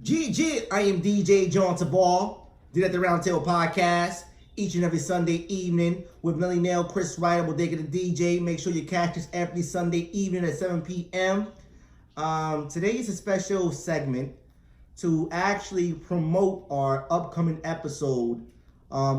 GG, I am DJ John Tavar. Did at the Roundtable Podcast each and every Sunday evening with Millie Nail, Chris Ryder, Bodega the DJ. Make sure you catch us every Sunday evening at 7 p.m. Today is a special segment to actually promote our upcoming episode,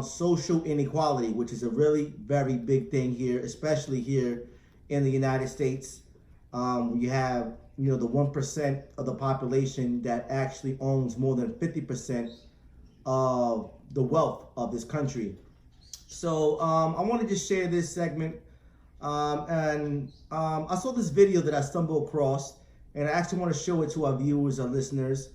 social inequality, which is a really very big thing here, especially here in the United States. You have the 1% of the population that actually owns more than 50% of the wealth of this country. So I want to just share this segment. I saw this video that I stumbled across, and I actually want to show it to our viewers, our listeners.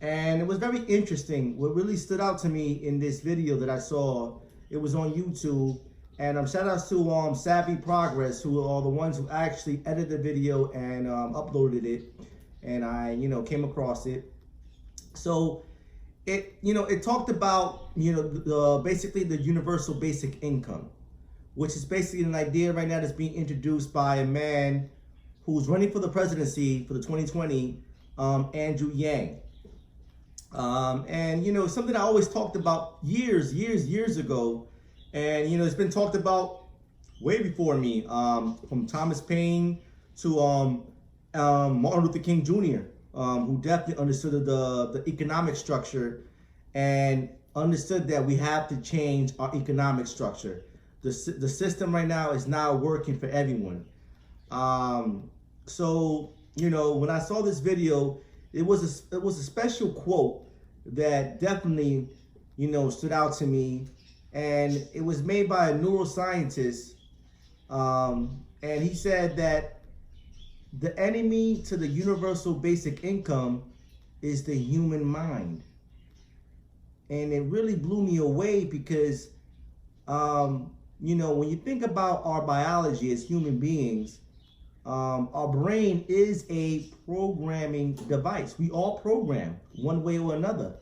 And it was very interesting. What really stood out to me in this video that I saw, it was on YouTube. And shout outs to Savvy Progress, who are the ones who actually edited the video and uploaded it. And I, came across it. So it talked about, basically the universal basic income, which is basically an idea right now that's being introduced by a man who's running for the presidency for the 2020, Andrew Yang. And something I always talked about years ago. And, it's been talked about way before me, from Thomas Paine to Martin Luther King Jr., who definitely understood the economic structure and understood that we have to change our economic structure. The system right now is not working for everyone. So, when I saw this video, it was a special quote that definitely, stood out to me. And it was made by a neuroscientist, and he said that the enemy to the universal basic income is the human mind. And it really blew me away because, when you think about our biology as human beings, our brain is a programming device. We all program one way or another.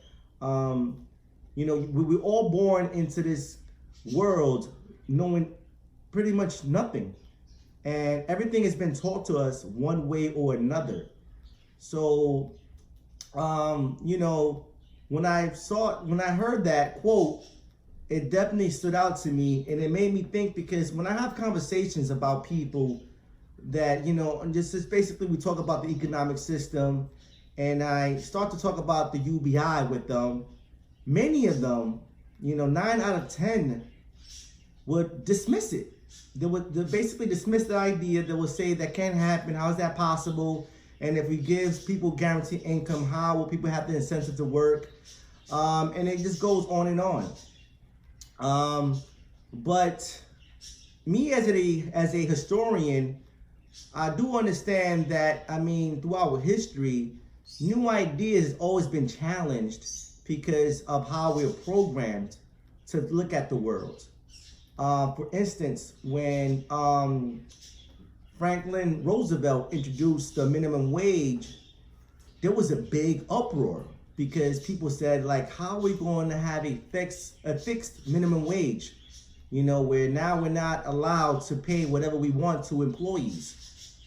We're all born into this world knowing pretty much nothing. And everything has been taught to us one way or another. So, when I heard that quote, it definitely stood out to me. And it made me think, because when I have conversations about people that, just basically we talk about the economic system, and I start to talk about the UBI with them, many of them, 9 out of 10 would dismiss it. They would basically dismiss the idea. They would say that can't happen. How is that possible? And if we give people guaranteed income, how will people have the incentive to work? And it just goes on and on. But me as a historian, I do understand that, throughout history, new ideas has always been challenged because of how we're programmed to look at the world. For instance, when Franklin Roosevelt introduced the minimum wage, there was a big uproar because people said, how are we going to have a fixed minimum wage? Where now we're not allowed to pay whatever we want to employees.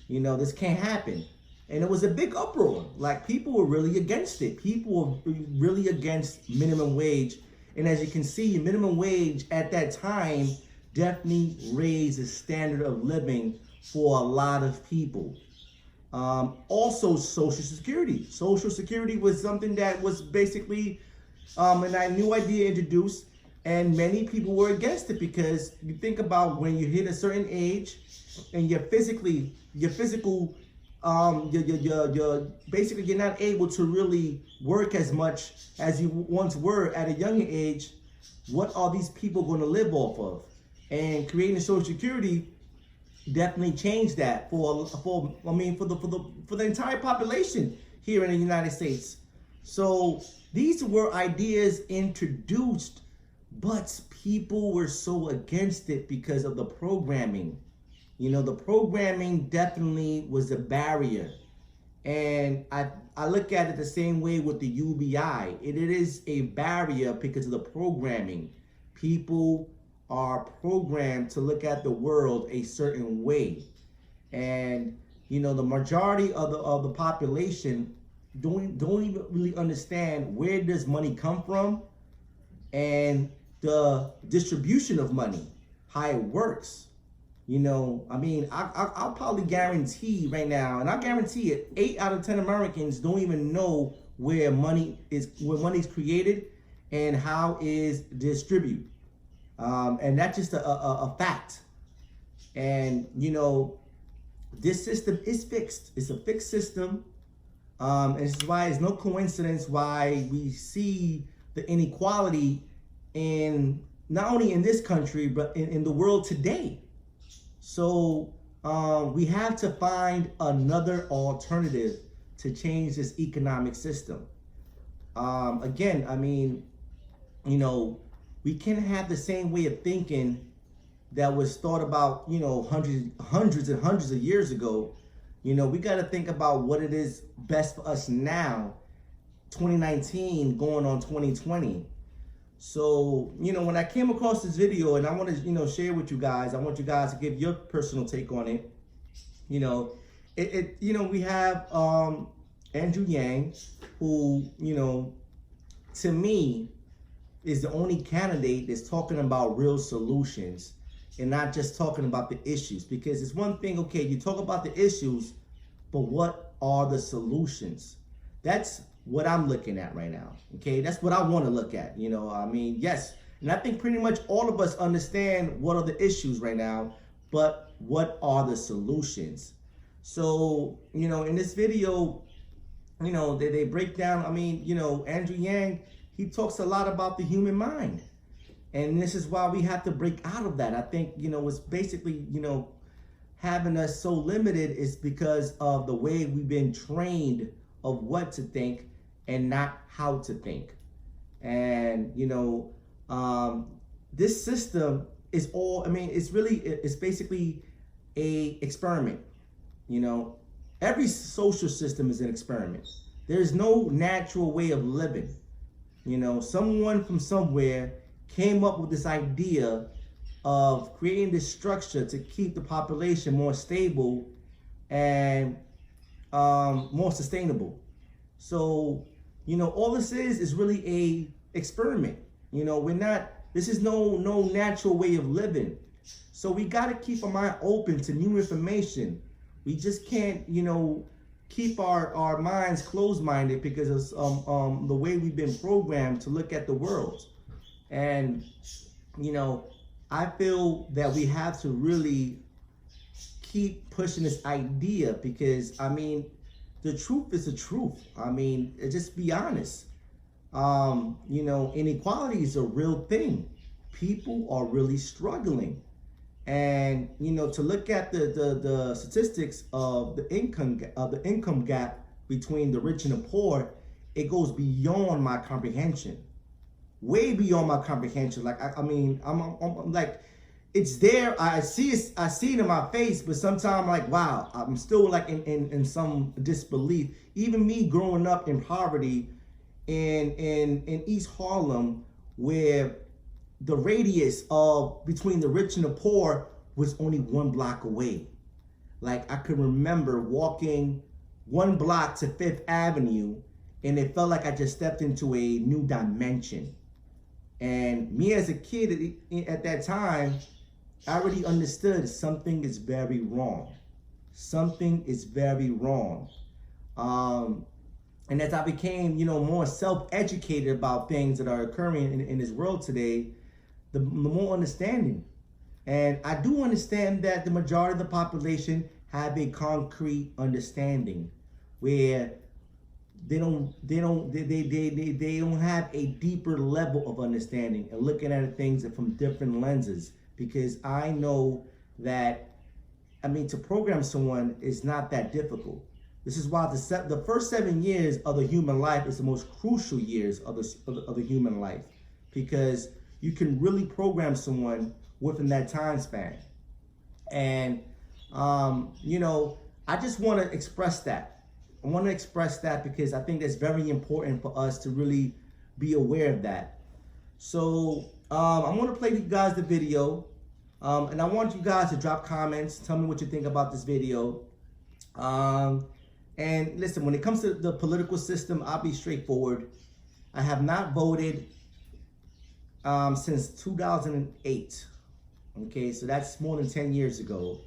This can't happen. And it was a big uproar. People were really against it. People were really against minimum wage. And as you can see, minimum wage at that time definitely raised the standard of living for a lot of people. Also, Social Security. Social Security was something that was basically a new idea introduced. And many people were against it because you think about when you hit a certain age and you're basically you're not able to really work as much as you once were at a younger age. What are these people going to live off of? And creating Social Security definitely changed that for the entire population here in the United States. So these were ideas introduced, but people were so against it because of the programming. The programming definitely was a barrier. And I look at it the same way with the UBI. It is a barrier because of the programming. People are programmed to look at the world a certain way. And, the majority of the population don't even really understand where does money come from and the distribution of money, how it works. You know, I mean, I'll probably guarantee right now, and I guarantee it, 8 out of 10 Americans don't even know where money is created and how is distributed. And that's just a fact. And, you know, this system is fixed. It's a fixed system. And this is why it's no coincidence why we see the inequality in not only in this country, but in the world today. So we have to find another alternative to change this economic system. Again, I mean, you know, we can't have the same way of thinking that was thought about, you know, hundreds and hundreds of years ago. You know, we got to think about what it is best for us now, 2019 going on 2020. So, you know, when I came across this video and I want to, you know, share with you guys, I want you guys to give your personal take on it. You know, you know, we have Andrew Yang, who, you know, to me is the only candidate that's talking about real solutions and not just talking about the issues. Because it's one thing, okay, you talk about the issues, but what are the solutions? That's what I'm looking at right now, okay? That's what I want to look at, you know? I mean, yes, and I think pretty much all of us understand what are the issues right now, but what are the solutions? So, you know, in this video, you know, they break down, I mean, you know, Andrew Yang, he talks a lot about the human mind. And this is why we have to break out of that. I think, you know, it's basically, you know, having us so limited is because of the way we've been trained of what to think and not how to think. And, you know, this system is all, I mean, it's basically a experiment. You know, every social system is an experiment. There's no natural way of living. You know, someone from somewhere came up with this idea of creating this structure to keep the population more stable and more sustainable. So, you know, all this is really a experiment. You know, this is no natural way of living. So we got to keep our mind open to new information. We just can't, you know, keep our minds closed-minded because of the way we've been programmed to look at the world. And, you know, I feel that we have to really keep pushing this idea because, I mean, the truth is the truth. I mean, just be honest. You know, inequality is a real thing. People are really struggling. And, you know, to look at the statistics of the income gap between the rich and the poor, it goes beyond my comprehension. Way beyond my comprehension. Like, I mean, I'm like, it's there. I see it in my face, but sometimes like, wow, I'm still like in some disbelief. Even me growing up in poverty in East Harlem, where the radius of between the rich and the poor was only 1 block away. Like, I could remember walking 1 block to 5th Avenue, and it felt like I just stepped into a new dimension. And me as a kid at that time, I already understood something is very wrong. Something is very wrong. And as I became, you know, more self-educated about things that are occurring in this world today, the more understanding. And I do understand that the majority of the population have a concrete understanding where they don't have a deeper level of understanding and looking at things from different lenses. Because I know that, I mean, to program someone is not that difficult. This is why the first 7 years of the human life is the most crucial years of the human life, because you can really program someone within that time span. And, you know, I just want to express that. I want to express that because I think that's very important for us to really be aware of that. So I'm going to play you guys the video, and I want you guys to drop comments. Tell me what you think about this video. And listen, when it comes to the political system, I'll be straightforward. I have not voted since 2008. Okay, so that's more than 10 years ago.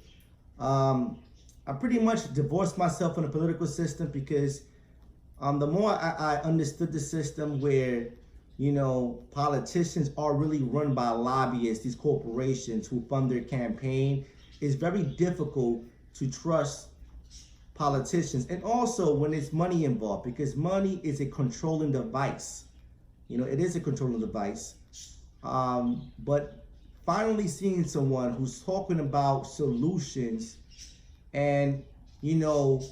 I pretty much divorced myself from the political system because the more I understood the system where, you know, politicians are really run by lobbyists, these corporations who fund their campaign, it's very difficult to trust politicians. And also when there's money involved, because money is a controlling device. You know, it is a controlling device. But finally seeing someone who's talking about solutions and, you know,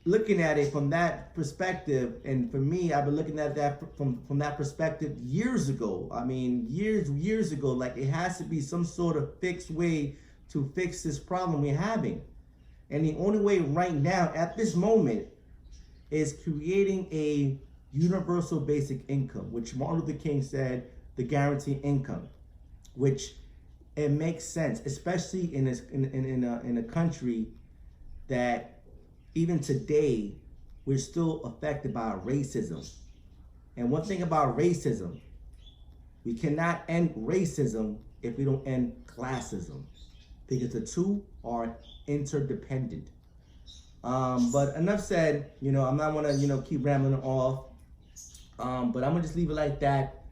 looking at it from that perspective, and for me, I've been looking at that from that perspective years ago. I mean, years ago, like it has to be some sort of fixed way to fix this problem we're having. And the only way right now, at this moment, is creating a universal basic income, which Martin Luther King said, the guaranteed income, which it makes sense, especially in a country that even today we're still affected by racism. And one thing about racism, we cannot end racism if we don't end classism, because the two are interdependent. But enough said. You know, I'm not gonna, you know, keep rambling off. But I'm gonna just leave it like that.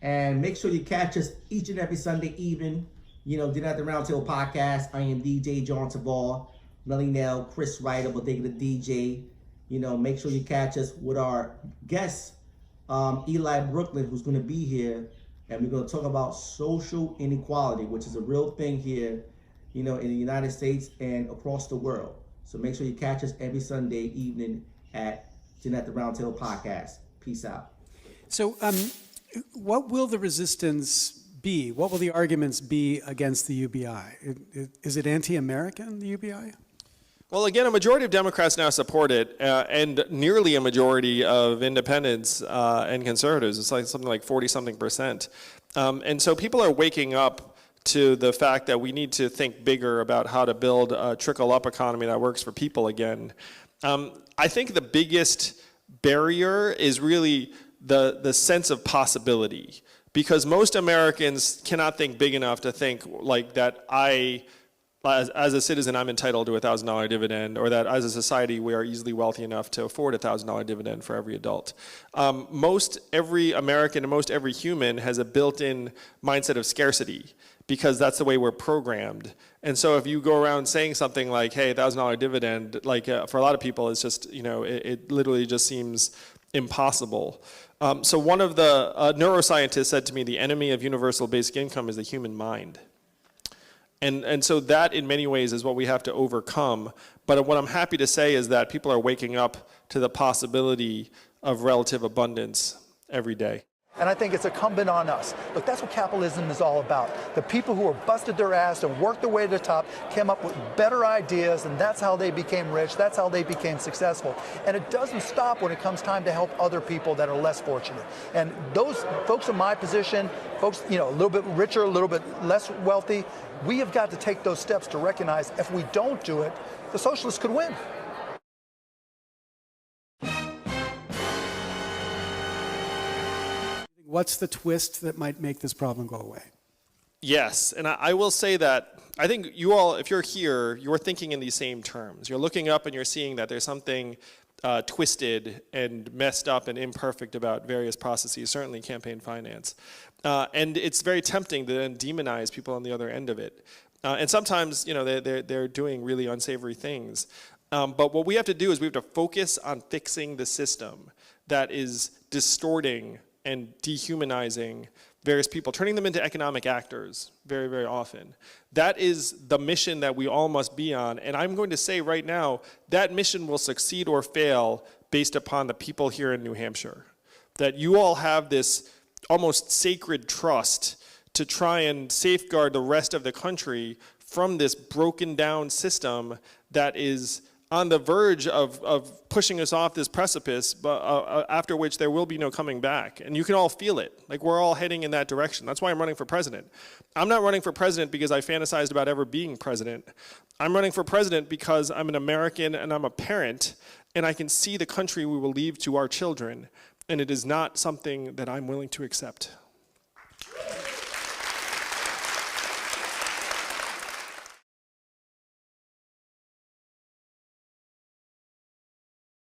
And make sure you catch us each and every Sunday evening. You know, Dinner at the Roundtable podcast. I am DJ John Tavar, Melly Nell, Chris Ryder, Bodega the DJ. You know, make sure you catch us with our guest, Eli Brooklyn, who's going to be here. And we're going to talk about social inequality, which is a real thing here, you know, in the United States and across the world. So make sure you catch us every Sunday evening at Dinner at the Roundtable podcast. Peace out. So what will the resistance be? What will the arguments be against the UBI? Is it anti-American, the UBI? Well, again, a majority of Democrats now support it, and nearly a majority of independents and conservatives. It's like something like 40-something%. And so people are waking up to the fact that we need to think bigger about how to build a trickle-up economy that works for people again. I think the biggest barrier is really the sense of possibility, because most Americans cannot think big enough to think like that as a citizen, I'm entitled to a $1,000 dividend, or that as a society, we are easily wealthy enough to afford a $1,000 dividend for every adult. Most every American and most every human has a built-in mindset of scarcity, because that's the way we're programmed. And so if you go around saying something like, hey, $1,000 dividend, like for a lot of people, it's just, you know, it literally just seems impossible. So one of the neuroscientists said to me, the enemy of universal basic income is the human mind. And so that, in many ways, is what we have to overcome. But what I'm happy to say is that people are waking up to the possibility of relative abundance every day. And I think it's incumbent on us. Look, that's what capitalism is all about. The people who have busted their ass and worked their way to the top came up with better ideas, and that's how they became rich. That's how they became successful. And it doesn't stop when it comes time to help other people that are less fortunate. And those folks in my position, folks, you know, a little bit richer, a little bit less wealthy, we have got to take those steps to recognize if we don't do it, the socialists could win. What's the twist that might make this problem go away? Yes, and I will say that I think you all, if you're here, you're thinking in these same terms. You're looking up and you're seeing that there's something twisted and messed up and imperfect about various processes, certainly campaign finance. And it's very tempting to then demonize people on the other end of it. And sometimes, you know, they're doing really unsavory things. But what we have to do is we have to focus on fixing the system that is distorting and dehumanizing various people, turning them into economic actors very, very often. That is the mission that we all must be on. And I'm going to say right now, that mission will succeed or fail based upon the people here in New Hampshire. That you all have this almost sacred trust to try and safeguard the rest of the country from this broken down system that is on the verge of pushing us off this precipice, but after which there will be no coming back. And you can all feel it. Like, we're all heading in that direction. That's why I'm running for president. I'm not running for president because I fantasized about ever being president. I'm running for president because I'm an American and I'm a parent, and I can see the country we will leave to our children, and it is not something that I'm willing to accept.